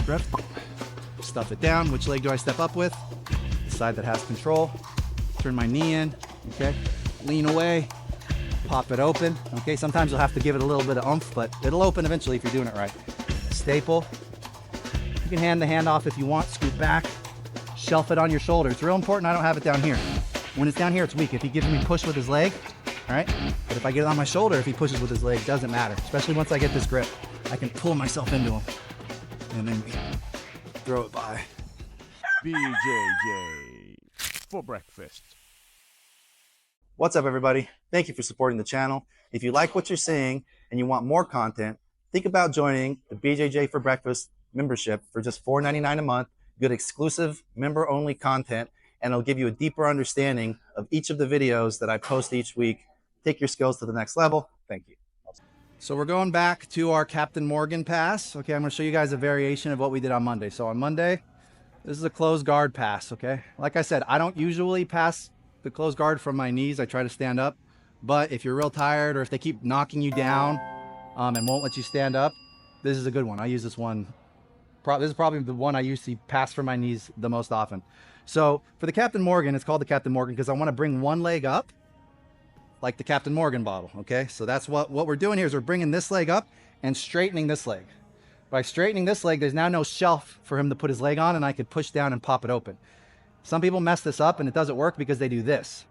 grip, stuff it down. Which leg do I step up with? The side that has control. Turn my knee in, okay? Lean away, pop it open, okay? Sometimes you'll have to give it a little bit of oomph, but it'll open eventually if you're doing it right. Staple. You can hand the hand off if you want, scoot back, shelf it on your shoulder. It's real important I don't have it down here. When it's down here, it's weak. If he gives me push with his leg, all right? But if I get it on my shoulder, if he pushes with his leg, doesn't matter. Especially once I get this grip, I can pull myself into him and then throw it by. BJJ for breakfast. What's up, everybody? Thank you for supporting the channel. If you like what you're seeing and you want more content, think about joining the BJJ for Breakfast membership for just $4.99 a month. Good exclusive member-only content, and it'll give you a deeper understanding of each of the videos that I post each week. Take your skills to the next level. Thank you. So we're going back to our Captain Morgan pass. Okay, I'm going to show you guys a variation of what we did on Monday. So on Monday, this is a closed guard pass, okay? Like I said, I don't usually pass the closed guard from my knees. I try to stand up. But if you're real tired or if they keep knocking you down and won't let you stand up, this is a good one. I use this one. This is probably the one I usually pass from my knees the most often. So for the Captain Morgan, it's called the Captain Morgan because I want to bring one leg up like the Captain Morgan bottle, okay? So that's what we're doing here is we're bringing this leg up and straightening this leg. By straightening this leg, there's now no shelf for him to put his leg on, and I could push down and pop it open. Some people mess this up and it doesn't work because they do this,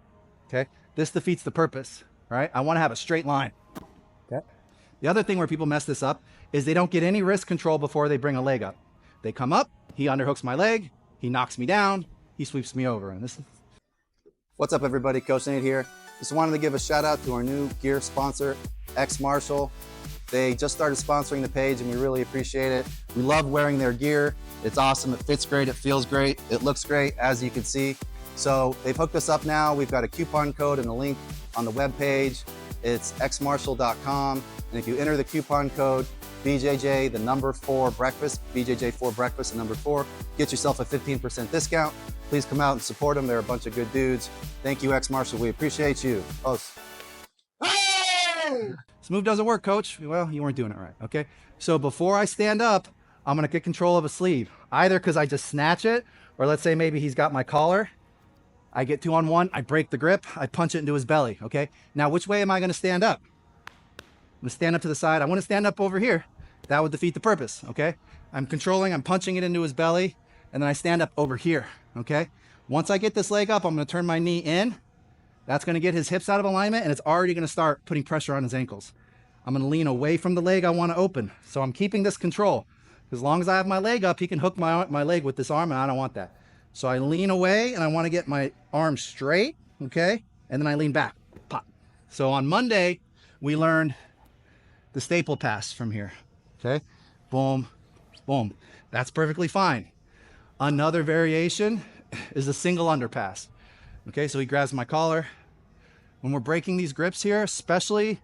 okay? This defeats the purpose, right? I want to have a straight line, okay? The other thing where people mess this up is they don't get any wrist control before they bring a leg up. They come up, he underhooks my leg, he knocks me down, he sweeps me over. And this is... What's up, everybody? Coach Nate here. Just wanted to give a shout out to our new gear sponsor, X Marshall. They just started sponsoring the page and we really appreciate it. We love wearing their gear. It's awesome, it fits great, it feels great, it looks great, as you can see. So they've hooked us up now. We've got a coupon code and a link on the webpage. It's xmarshall.com. And if you enter the coupon code BJJ, the number 4 breakfast, BJJ 4 breakfast, the number 4, get yourself a 15% discount. Please come out and support them. They're a bunch of good dudes. Thank you, X Marshall. We appreciate you. Post. This move doesn't work, coach. Well, you weren't doing it right, okay? So before I stand up, I'm gonna get control of a sleeve, either because I just snatch it, or let's say maybe he's got my collar. I get 2 on 1, I break the grip, I punch it into his belly, okay? Now, which way am I gonna stand up? I'm gonna stand up to the side. I wanna stand up over here. That would defeat the purpose, okay? I'm controlling, I'm punching it into his belly, and then I stand up over here, okay? Once I get this leg up, I'm gonna turn my knee in. That's gonna get his hips out of alignment, and it's already gonna start putting pressure on his ankles. I'm gonna lean away from the leg I wanna open. So I'm keeping this control. As long as I have my leg up, he can hook my leg with this arm, and I don't want that. So I lean away, and I wanna get my arm straight, okay? And then I lean back, pop. So on Monday, we learned the staple pass from here, okay? Boom, boom. That's perfectly fine. Another variation is a single underpass. Okay, so he grabs my collar. When we're breaking these grips here, especially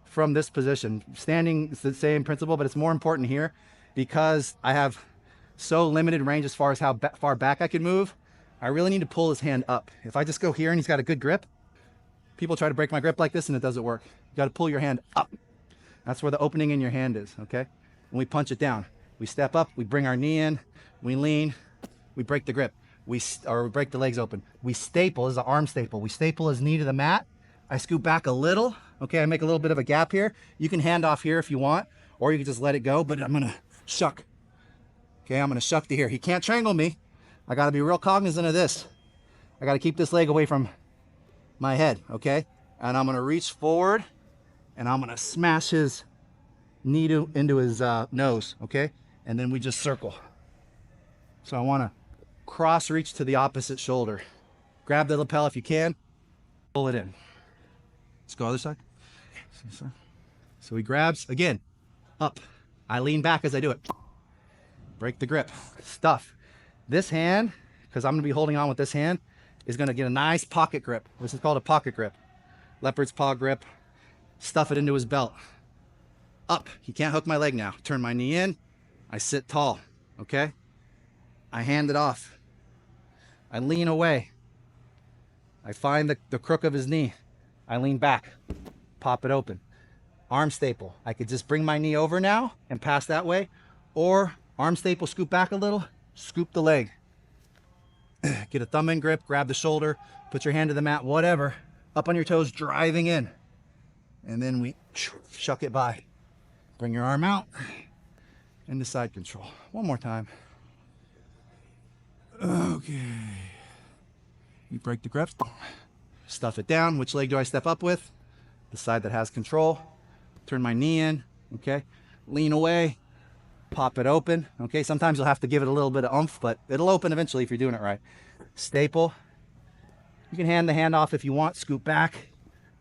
from this position, standing is the same principle, but it's more important here because I have so limited range as far as how far back I can move. I really need to pull his hand up. If I just go here and he's got a good grip, people try to break my grip like this and it doesn't work. You got to pull your hand up. That's where the opening in your hand is, okay? And we punch it down. We step up, we bring our knee in, we lean, we break the grip. We break the legs open. We staple, this is an arm staple. We staple his knee to the mat. I scoot back a little, okay? I make a little bit of a gap here. You can hand off here if you want, or you can just let it go, but I'm gonna shuck. Okay, I'm gonna shuck to here. He can't strangle me. I gotta be real cognizant of this. I gotta keep this leg away from my head, okay? And I'm gonna reach forward, and I'm gonna smash his knee into his nose, okay? And then we just circle. So I wanna cross reach to the opposite shoulder. Grab the lapel if you can, pull it in. Let's go other side. So he grabs, again, up. I lean back as I do it. Break the grip, stuff. This hand, because I'm gonna be holding on with this hand, is gonna get a nice pocket grip. This is called a pocket grip. Leopard's paw grip. Stuff it into his belt. Up, he can't hook my leg now. Turn my knee in, I sit tall, okay? I hand it off. I lean away. I find the crook of his knee. I lean back, pop it open. Arm staple. I could just bring my knee over now and pass that way, or Arm staple, scoop back a little, scoop the leg. Get a thumb in grip, grab the shoulder, put your hand to the mat, whatever. Up on your toes, driving in. And then we shuck it by. Bring your arm out into side control. One more time. Okay. You break the grip. Stuff it down. Which leg do I step up with? The side that has control. Turn my knee in. Okay. Lean away. Pop it open. Okay. Sometimes you'll have to give it a little bit of oomph, but it'll open eventually if you're doing it right. Staple. You can hand the hand off if you want. Scoop back.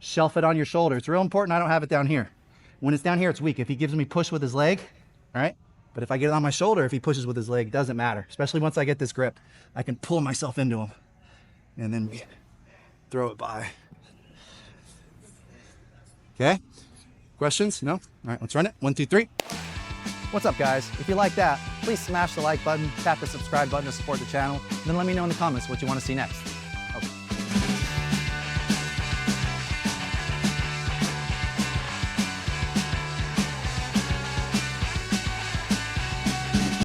Shelf it on your shoulder. It's real important I don't have it down here. When it's down here, it's weak. If he gives me push with his leg, all right? But if I get it on my shoulder, if he pushes with his leg, doesn't matter. Especially once I get this grip, I can pull myself into him. And then we throw it by. Okay? Questions? No? All right, let's run it. 1, 2, 3. What's up, guys? If you like that, please smash the like button, tap the subscribe button to support the channel, and then let me know in the comments what you want to see next.